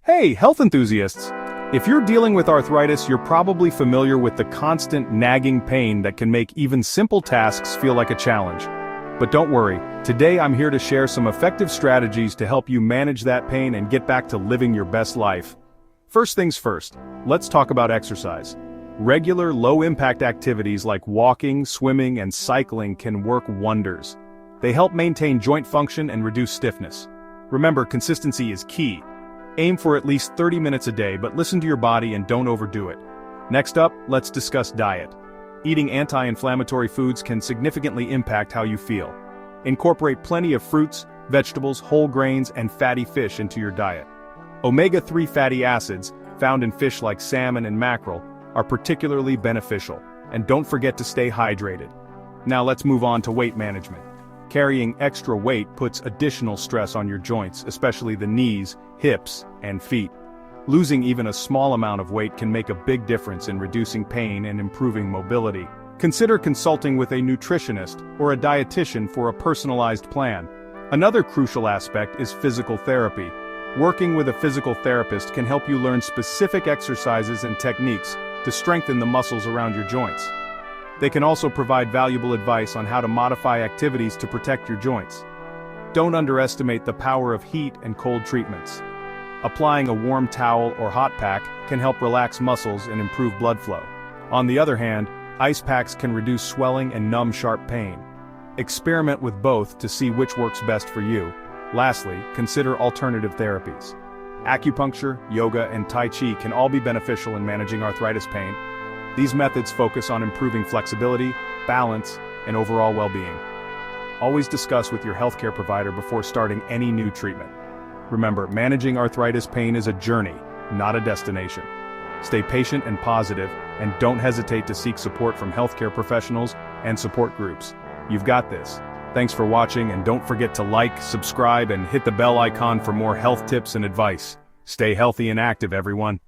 Hey, health enthusiasts! If you're dealing with arthritis, you're probably familiar with the constant nagging pain that can make even simple tasks feel like a challenge. But don't worry, today I'm here to share some effective strategies to help you manage that pain and get back to living your best life. First things first, let's talk about exercise. Regular, low-impact activities like walking, swimming, and cycling can work wonders. They help maintain joint function and reduce stiffness. Remember, consistency is key. Aim for at least 30 minutes a day, but listen to your body and don't overdo it. Next up, let's discuss diet. Eating anti-inflammatory foods can significantly impact how you feel. Incorporate plenty of fruits, vegetables, whole grains, and fatty fish into your diet. Omega-3 fatty acids, found in fish like salmon and mackerel, are particularly beneficial, and don't forget to stay hydrated. Now let's move on to weight management. Carrying extra weight puts additional stress on your joints, especially the knees, hips, and feet. Losing even a small amount of weight can make a big difference in reducing pain and improving mobility. Consider consulting with a nutritionist or a dietitian for a personalized plan. Another crucial aspect is physical therapy. Working with a physical therapist can help you learn specific exercises and techniques to strengthen the muscles around your joints. They can also provide valuable advice on how to modify activities to protect your joints. Don't underestimate the power of heat and cold treatments. Applying a warm towel or hot pack can help relax muscles and improve blood flow. On the other hand, ice packs can reduce swelling and numb sharp pain. Experiment with both to see which works best for you. Lastly, consider alternative therapies. Acupuncture, yoga, and Tai Chi can all be beneficial in managing arthritis pain. These methods focus on improving flexibility, balance, and overall well-being. Always discuss with your healthcare provider before starting any new treatment. Remember, managing arthritis pain is a journey, not a destination. Stay patient and positive, and don't hesitate to seek support from healthcare professionals and support groups. You've got this. Thanks for watching, and don't forget to like, subscribe, and hit the bell icon for more health tips and advice. Stay healthy and active, everyone.